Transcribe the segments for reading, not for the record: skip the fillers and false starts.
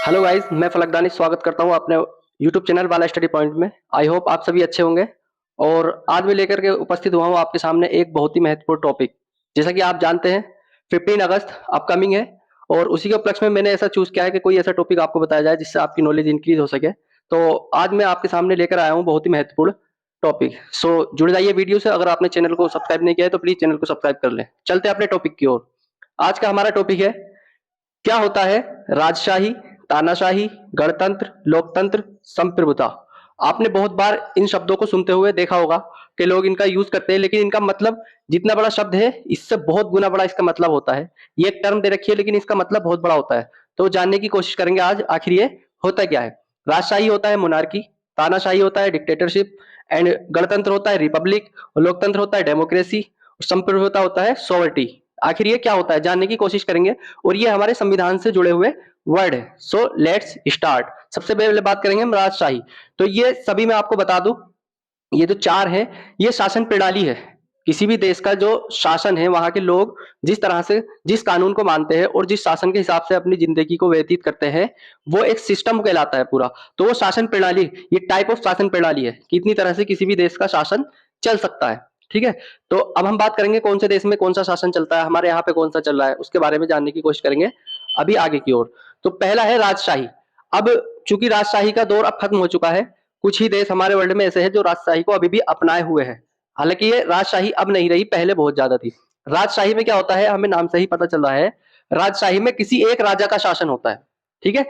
Hello guys, मैं फलकदानी स्वागत करता हूँ अपने यूट्यूब चैनल वाला स्टडी पॉइंट में। आई होप आप सभी अच्छे होंगे। और आज मैं लेकर के उपस्थित हुआ हूँ आपके सामने एक बहुत ही महत्वपूर्ण टॉपिक। जैसा कि आप जानते हैं 15 अगस्त अपकमिंग है और उसी के उपलक्ष्य में मैंने ऐसा चूज किया है कि कोई ऐसा टॉपिक आपको बताया जाए जिससे आपकी नॉलेज इंक्रीज हो सके। तो आज मैं आपके सामने लेकर आया हूँ बहुत ही महत्वपूर्ण टॉपिक। सो जुड़ जाइए वीडियो से। अगर आपने चैनल को सब्सक्राइब नहीं किया है तो प्लीज चैनल को सब्सक्राइब कर लें। चलते हैं अपने टॉपिक की ओर। आज का हमारा टॉपिक है, क्या होता है राजशाही, तानाशाही, गणतंत्र, लोकतंत्र, संप्रभुता। आपने बहुत बार इन शब्दों को सुनते हुए देखा होगा कि लोग इनका यूज करते हैं, लेकिन इनका मतलब जितना बड़ा शब्द है इससे बहुत गुना बड़ा इसका मतलब होता है। ये एक टर्म दे रखी है लेकिन इसका मतलब बहुत बड़ा होता है। तो जानने की कोशिश करेंगे आज आखिर ये होता क्या है। राजशाही होता है मोनार्की, तानाशाही होता है डिक्टेटरशिप, एंड गणतंत्र होता है रिपब्लिक, लोकतंत्र होता है डेमोक्रेसी, और संप्रभुता होता है सॉवर्टी। आखिर ये क्या होता है जानने की कोशिश करेंगे। और ये हमारे संविधान से जुड़े हुए वर्ड है। So let's start. सबसे पहले बात करेंगे हम राजशाही। तो ये सभी मैं आपको बता दूं, ये जो चार है ये शासन प्रणाली है। किसी भी देश का जो शासन है, वहां के लोग जिस तरह से जिस कानून को मानते हैं और जिस शासन के हिसाब से अपनी जिंदगी को व्यतीत करते हैं, वो एक सिस्टम कहलाता है पूरा। तो वो शासन प्रणाली, ये टाइप ऑफ शासन प्रणाली है, कितनी तरह से किसी भी देश का शासन चल सकता है। ठीक है। तो अब हम बात करेंगे कौन से देश में कौन सा शासन चलता है, हमारे यहाँ पे कौन सा चल रहा है, उसके बारे में जानने की कोशिश करेंगे अभी आगे की ओर। तो पहला है राजशाही। अब चूंकि राजशाही का दौर अब खत्म हो चुका है, कुछ ही देश हमारे वर्ल्ड में ऐसे हैं जो राजशाही को अभी भी अपनाए हुए हैं। हालांकि ये राजशाही अब नहीं रही, पहले बहुत ज्यादा थी। राजशाही में क्या होता है, हमें नाम से ही पता चल रहा है। राजशाही में किसी एक राजा का शासन होता है। ठीक है।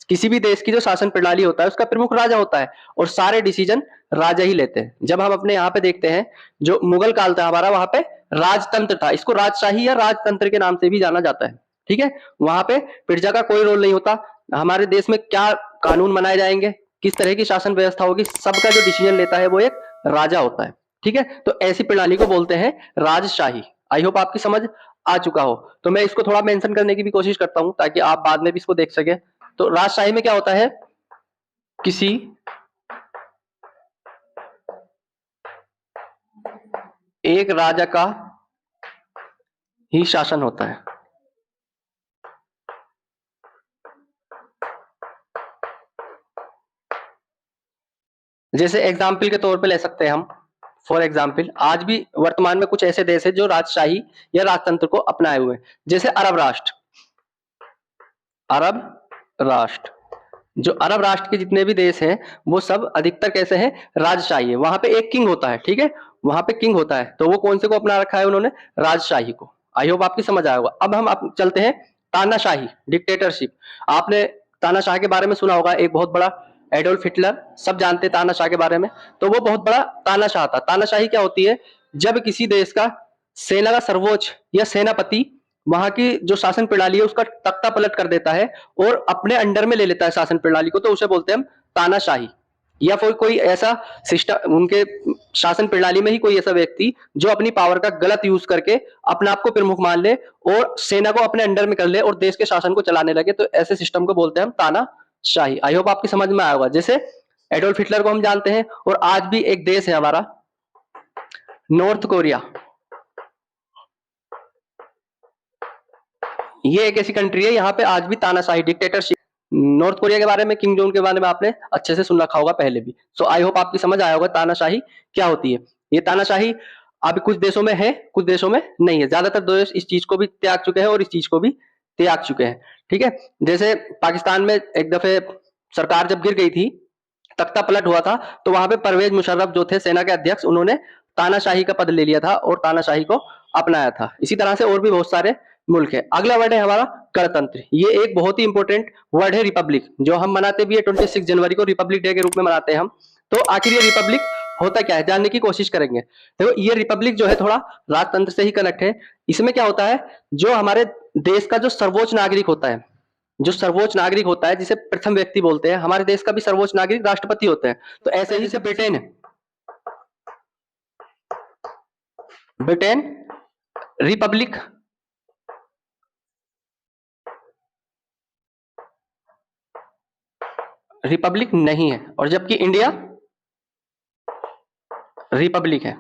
किसी भी देश की जो शासन प्रणाली होता है उसका प्रमुख राजा होता है और सारे डिसीजन राजा ही लेते हैं। जब हम अपने यहाँ पे देखते हैं, जो मुगल काल था हमारा, वहां पे राजतंत्र था। इसको राजशाही या राजतंत्र के नाम से भी जाना जाता है। ठीक है। वहां पे प्रजा का कोई रोल नहीं होता। हमारे देश में क्या कानून बनाए जाएंगे, किस तरह की शासन व्यवस्था होगी, सबका जो डिसीजन लेता है वो एक राजा होता है। ठीक है। तो ऐसी प्रणाली को बोलते हैं राजशाही। आई होप आपकी समझ आ चुका हो। तो मैं इसको थोड़ा मेंशन करने की भी कोशिश करता हूं ताकि आप बाद में भी इसको देख सके। तो राजशाही में क्या होता है, किसी एक राजा का ही शासन होता है। जैसे एग्जाम्पल के तौर पे ले सकते हैं हम, फॉर एग्जाम्पल आज भी वर्तमान में कुछ ऐसे देश है जो राजशाही या राजतंत्र को अपनाए हुए हैं। जैसे अरब राष्ट्र। अरब राष्ट्र, जो अरब राष्ट्र के जितने भी देश हैं वो सब अधिकतर कैसे हैं, राजशाही है। वहां पे एक किंग होता है। ठीक है। वहां पे किंग होता है, तो वो कौन से को अपना रखा है उन्होंने, राजशाही को। आई होप आपकी समझ आया होगा। अब हम चलते हैं तानाशाही, डिक्टेटरशिप। आपने तानाशाह के बारे में सुना होगा, एक बहुत बड़ा एडोल्फ हिटलर, सब जानते हैं तानाशाह के बारे में। तो वो बहुत बड़ा तानाशाह था। तानाशाही क्या होती है, जब किसी देश का सेना का सर्वोच्च या सेनापति वहां की जो शासन प्रणाली है उसका तख्ता पलट कर देता है और अपने अंडर में ले लेता है शासन प्रणाली को, तो उसे बोलते हैं हम तानाशाही। या फिर कोई ऐसा सिस्टम, उनके शासन प्रणाली में ही कोई ऐसा व्यक्ति जो अपनी पावर का गलत यूज करके अपने आप को प्रमुख मान ले और सेना को अपने अंडर में कर ले और देश के शासन को चलाने लगे, तो ऐसे सिस्टम को बोलते हैं हम तानाशाही। आई होप आपकी समझ में आया होगा। जैसे एडोल्फ हिटलर को हम जानते हैं, और आज भी एक देश है हमारा नॉर्थ कोरिया। ये एक ऐसी कंट्री है, यहाँ पे आज भी तानाशाही, डिक्टेटरशिप। नॉर्थ कोरिया के बारे में, किंग जोन के बारे में आपने अच्छे से सुन रखा होगा पहले भी। सो आई होप आपकी समझ आया होगा तानाशाही क्या होती है। ये तानाशाही अभी कुछ देशों में है, कुछ देशों में नहीं है। ज्यादातर देश इस चीज को भी त्याग चुके हैं और इस चीज को भी त्याग चुके हैं। ठीक है। जैसे पाकिस्तान में एक दफे सरकार जब गिर गई थी, तख्ता पलट हुआ था, तो वहां पे परवेज मुशर्रफ जो थे सेना के अध्यक्ष, उन्होंने तानाशाही का पद ले लिया था और तानाशाही को अपनाया था। इसी तरह से और भी बहुत सारे मुल्क है। अगला वर्ड है हमारा गणतंत्र। ये एक बहुत ही इंपॉर्टेंट वर्ड है। रिपब्लिक, जो हम मनाते भी है 26 जनवरी को, रिपब्लिक डे के रूप में मनाते हैं हम। तो आखिर ये रिपब्लिक होता क्या है जानने की कोशिश करेंगे। देखो, ये रिपब्लिक जो है थोड़ा राजतंत्र से ही कनेक्ट है। इसमें क्या होता है, जो हमारे देश का जो सर्वोच्च नागरिक होता है, जो सर्वोच्च नागरिक होता है जिसे प्रथम व्यक्ति बोलते हैं, हमारे देश का भी सर्वोच्च नागरिक राष्ट्रपति होते हैं। तो ऐसे ही से ब्रिटेन है, ब्रिटेन रिपब्लिक रिपब्लिक नहीं है, और जबकि इंडिया रिपब्लिक है।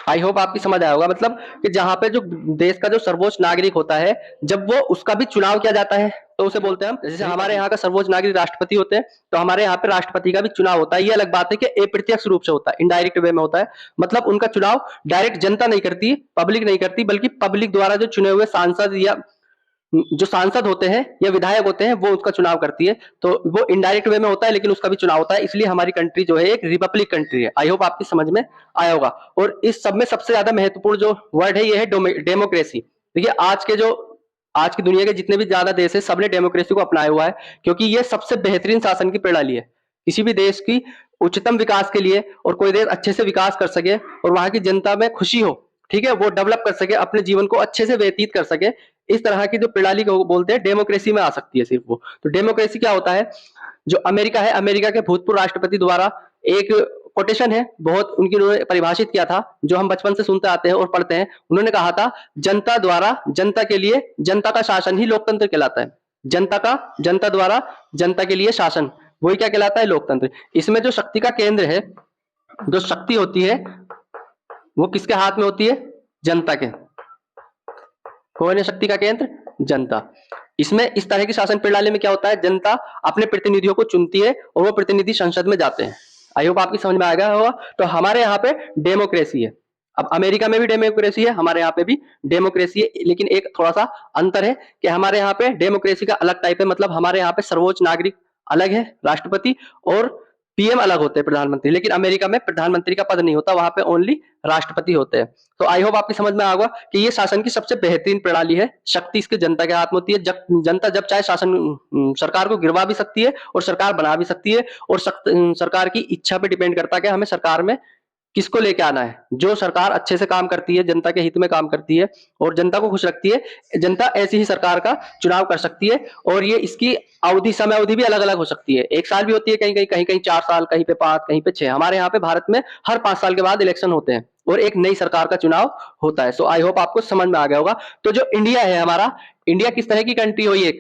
आई होप आपकी समझ आया होगा, मतलब कि जहाँ पे जो देश का जो सर्वोच्च नागरिक होता है, जब वो उसका भी चुनाव किया जाता है, तो उसे बोलते हैं हम, जैसे हमारे यहाँ का सर्वोच्च नागरिक राष्ट्रपति होते हैं, तो हमारे यहाँ पे राष्ट्रपति का भी चुनाव होता है। ये अलग बात है कि अप्रत्यक्ष रूप से होता है, इनडायरेक्ट वे में होता है, मतलब उनका चुनाव डायरेक्ट जनता नहीं करती, पब्लिक नहीं करती, बल्कि पब्लिक द्वारा जो चुने हुए सांसद या जो सांसद होते हैं या विधायक होते हैं वो उसका चुनाव करती है। तो वो इनडायरेक्ट वे में होता है, लेकिन उसका भी चुनाव होता है। इसलिए हमारी कंट्री जो है एक रिपब्लिक कंट्री है। आई होप आपकी समझ में आया होगा। और इस सब में सबसे ज्यादा महत्वपूर्ण जो वर्ड है ये है डेमोक्रेसी। देखिए आज की दुनिया के जितने भी ज्यादा देश है सबने डेमोक्रेसी को अपनाया हुआ है, क्योंकि ये सबसे बेहतरीन शासन की प्रणाली है। किसी भी देश की उच्चतम विकास के लिए, और कोई देश अच्छे से विकास कर सके और वहां की जनता में खुशी हो, ठीक है, वो डेवलप कर सके, अपने जीवन को अच्छे से व्यतीत कर सके, इस तरह की जो प्रणाली को बोलते हैं डेमोक्रेसी में आ सकती है सिर्फ वो। तो डेमोक्रेसी क्या होता है, जो अमेरिका है, अमेरिका के भूतपूर्व राष्ट्रपति द्वारा एक कोटेशन है, बहुत उनकी उन्होंने परिभाषित किया था, जो हम बचपन से सुनते आते हैं और पढ़ते हैं। उन्होंने कहा था, जनता द्वारा जनता के लिए जनता का शासन ही लोकतंत्र कहलाता है। जनता द्वारा जनता के लिए शासन, वही क्या कहलाता है, लोकतंत्र। इसमें जो शक्ति का केंद्र है, जो शक्ति होती है वो किसके हाथ में होती है, जनता के। कौन है शक्ति का केंद्र, जनता। इसमें इस तरह की शासन प्रणाली में क्या होता है, जनता अपने प्रतिनिधियों को चुनती है और वो प्रतिनिधि संसद में जाते हैं। आई होप आपकी समझ में आ गया होगा। तो हमारे यहाँ पे डेमोक्रेसी है। अब अमेरिका में भी डेमोक्रेसी है, हमारे यहाँ पे भी डेमोक्रेसी है, लेकिन एक थोड़ा सा अंतर है कि हमारे यहाँ पे डेमोक्रेसी का अलग टाइप है। मतलब हमारे यहाँ पे सर्वोच्च नागरिक अलग है, राष्ट्रपति, और पीएम अलग होते हैं, प्रधानमंत्री। लेकिन अमेरिका में प्रधानमंत्री का पद नहीं होता, वहां पे ओनली राष्ट्रपति होते हैं। तो आई होप आपकी समझ में आ गया कि ये शासन की सबसे बेहतरीन प्रणाली है। शक्ति इसके जनता के हाथ में होती है। जनता जब चाहे सरकार को गिरवा भी सकती है और सरकार बना भी सकती है, और सरकार की इच्छा पे डिपेंड करता है कि हमें सरकार में किसको लेके आना है। जो सरकार अच्छे से काम करती है, जनता के हित में काम करती है और जनता को खुश रखती है, जनता ऐसी ही सरकार का चुनाव कर सकती है। और ये इसकी अवधि, समय अवधि भी अलग अलग हो सकती है। 1 साल भी होती है, कहीं 4 साल, कहीं पे 5, कहीं पे 6। हमारे यहाँ पे भारत में हर 5 साल के बाद इलेक्शन होते हैं और एक नई सरकार का चुनाव होता है। सो आई होप आपको समझ में आ गया होगा। तो जो इंडिया है हमारा, इंडिया किस तरह की कंट्री हुई है,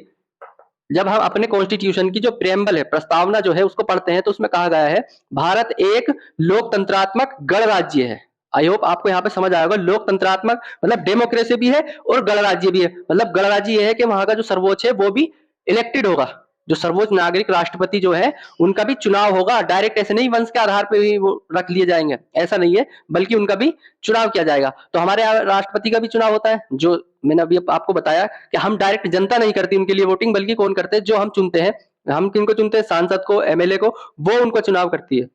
जब हम अपने कॉन्स्टिट्यूशन की जो प्रेम्बल है, प्रस्तावना जो है, उसको पढ़ते हैं तो उसमें कहा गया है, भारत एक लोकतंत्रात्मक गणराज्य है। आई होप आपको यहाँ पे समझ आएगा। लोकतंत्रात्मक मतलब डेमोक्रेसी भी है और गणराज्य भी है। मतलब गणराज्य ये है कि वहां का जो सर्वोच्च है वो भी इलेक्टेड होगा। जो सर्वोच्च नागरिक राष्ट्रपति जो है उनका भी चुनाव होगा। डायरेक्ट ऐसे नहीं वंश के आधार पर ही वो रख लिए जाएंगे, ऐसा नहीं है, बल्कि उनका भी चुनाव किया जाएगा। तो हमारे यहाँ राष्ट्रपति का भी चुनाव होता है, जो मैंने अभी आपको बताया कि हम डायरेक्ट जनता नहीं करती उनके लिए वोटिंग, बल्कि कौन करते हैं, जो हम चुनते हैं। हम किनको चुनते हैं, सांसद को, एमएलए को, वो उनको चुनाव करती है।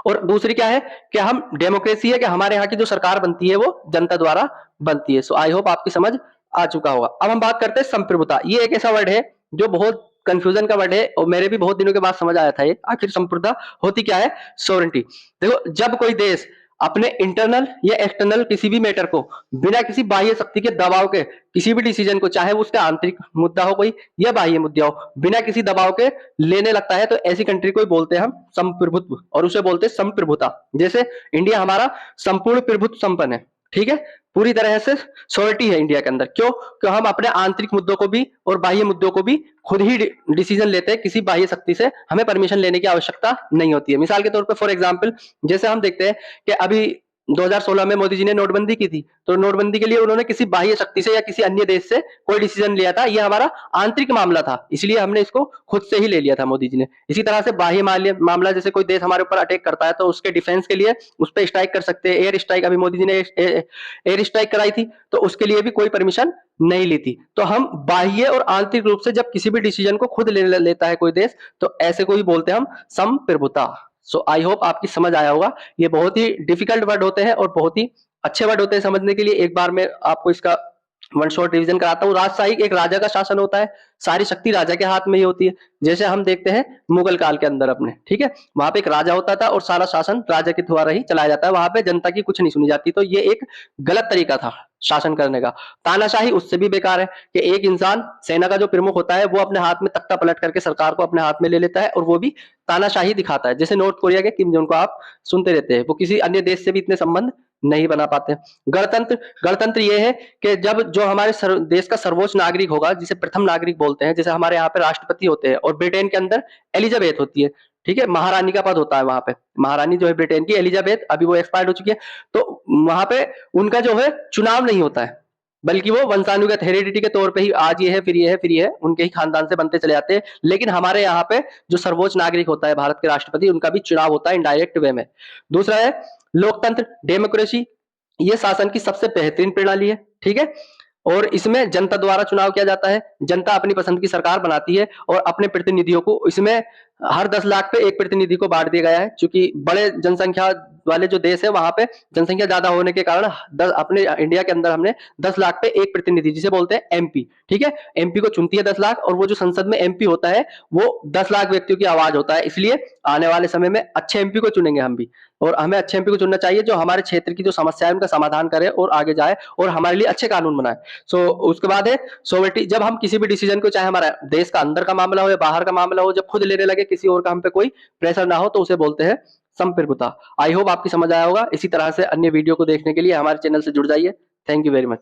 और दूसरी क्या है कि हम डेमोक्रेसी है कि हमारे यहाँ की जो सरकार बनती है वो जनता द्वारा बनती है। सो आई होप आपकी समझ आ चुका होगा। अब हम बात करते हैं संप्रभुता। ये एक ऐसा वर्ड है जो बहुत कंफ्यूजन का वर्ड है और मेरे भी बहुत दिनों के बाद समझ आया था ये आखिर संप्रभुता होती क्या है। सोवरेंटी, देखो, जब कोई देश अपने इंटरनल या एक्सटर्नल किसी भी मैटर को बिना किसी बाह्य शक्ति के दबाव के, किसी भी डिसीजन को, चाहे वो उसका आंतरिक मुद्दा हो कोई या बाह्य मुद्दा हो, बिना किसी दबाव के लेने लगता है, तो ऐसी कंट्री को बोलते हैं हम संप्रभुत्व, और उसे बोलते हैं संप्रभुता। जैसे इंडिया हमारा संपूर्ण प्रभुत्व संपन्न है, ठीक है, पूरी तरह से सोवरेंटी है इंडिया के अंदर। क्यों हम अपने आंतरिक मुद्दों को भी और बाह्य मुद्दों को भी खुद ही डिसीजन लेते हैं, किसी बाह्य शक्ति से हमें परमिशन लेने की आवश्यकता नहीं होती है। मिसाल के तौर पे फॉर एग्जांपल, जैसे हम देखते हैं कि अभी 2016 में मोदी जी ने नोटबंदी की थी, तो नोटबंदी के लिए उन्होंने किसी बाह्य शक्ति से या किसी अन्य देश से कोई डिसीजन लिया था, ये हमारा आंतरिक मामला था, इसलिए हमने इसको खुद से ही ले लिया था मोदी जी ने। इसी तरह से बाह्य मामला, जैसे कोई देश हमारे ऊपर अटैक करता है तो उसके डिफेंस के लिए उस पर स्ट्राइक कर सकते हैं, एयर स्ट्राइक। अभी मोदी जी ने एयर स्ट्राइक कराई थी तो उसके लिए भी कोई परमिशन नहीं ली थी। तो हम बाह्य और आंतरिक रूप से जब किसी भी डिसीजन को खुद लेता है कोई देश, तो ऐसे को ही बोलते हैं हम संप्रभुता। सो आई होप आपकी समझ आया होगा। ये बहुत ही डिफिकल्ट वर्ड होते हैं और बहुत ही अच्छे वर्ड होते हैं समझने के लिए। एक बार मैं आपको इसका वन शॉट रिवीजन कराता हूँ। राजशाही एक राजा का शासन होता है, सारी शक्ति राजा के हाथ में ही होती है। जैसे हम देखते हैं मुगल काल के अंदर अपने, ठीक है, वहां पे एक राजा होता था और सारा शासन राजा के द्वारा ही चलाया जाता है, वहां पे जनता की कुछ नहीं सुनी जाती। तो ये एक गलत तरीका था शासन करने का। तानाशाही उससे भी बेकार है कि एक इंसान, सेना का जो प्रमुख होता है, वो अपने हाथ में तख्ता पलट करके सरकार को अपने हाथ में ले लेता है और वो भी तानाशाही दिखाता है। जैसे नॉर्थ कोरिया के किम जोंग को आप सुनते रहते हैं, वो किसी अन्य देश से भी इतने संबंध नहीं बना पाते। गणतंत्र ये है कि जब जो हमारे देश का सर्वोच्च नागरिक होगा, जिसे प्रथम नागरिक बोलते हैं, जैसे हमारे यहाँ पे राष्ट्रपति होते हैं और ब्रिटेन के अंदर एलिजाबेथ होती है, ठीक है, महारानी का पद होता है वहां पे। महारानी जो है ब्रिटेन की एलिजाबेथ, अभी वो एक्सपायर्ड हो चुकी है, तो वहां पे उनका जो है चुनाव नहीं होता है, बल्कि वो वंशानुगत हेरिडिटी के तौर पे ही आज ये है फिर ये है फिर ये है, उनके ही खानदान से बनते चले जाते हैं। लेकिन हमारे यहाँ पे जो सर्वोच्च नागरिक होता है भारत के राष्ट्रपति, उनका भी चुनाव होता है इनडायरेक्ट वे में। दूसरा है लोकतंत्र, डेमोक्रेसी, ये शासन की सबसे बेहतरीन प्रणाली है, ठीक है। और इसमें जनता द्वारा चुनाव किया जाता है, जनता अपनी पसंद की सरकार बनाती है और अपने प्रतिनिधियों को, इसमें हर 10 लाख पे एक प्रतिनिधि को बांट दिया गया है, क्योंकि बड़े जनसंख्या वाले जो देश है वहां पे जनसंख्या ज्यादा होने के कारण अपने इंडिया के अंदर हमने 10 लाख पे एक प्रतिनिधि, जिसे बोलते हैं एमपी, ठीक है। एमपी को चुनती है 10 लाख, और वो जो संसद में एमपी होता है वो 10 लाख व्यक्तियों की आवाज होता है। इसलिए आने वाले समय में अच्छे एमपी को चुनेंगे हम भी, और हमें अच्छे एमपी को चुनना चाहिए जो हमारे क्षेत्र की जो समस्या है उनका समाधान करे और आगे जाए और हमारे लिए अच्छे कानून बनाए। सो उसके बाद है सोवर्टी, जब हम किसी भी डिसीजन को, चाहे हमारा देश का अंदर का मामला हो या बाहर का मामला हो, जब खुद लेने लगे, किसी और का हम पे कोई प्रेशर ना हो, तो उसे बोलते हैं संप्रभुता। आई होप आपकी समझ आया होगा। इसी तरह से अन्य वीडियो को देखने के लिए हमारे चैनल से जुड़ जाइए। Thank you very much.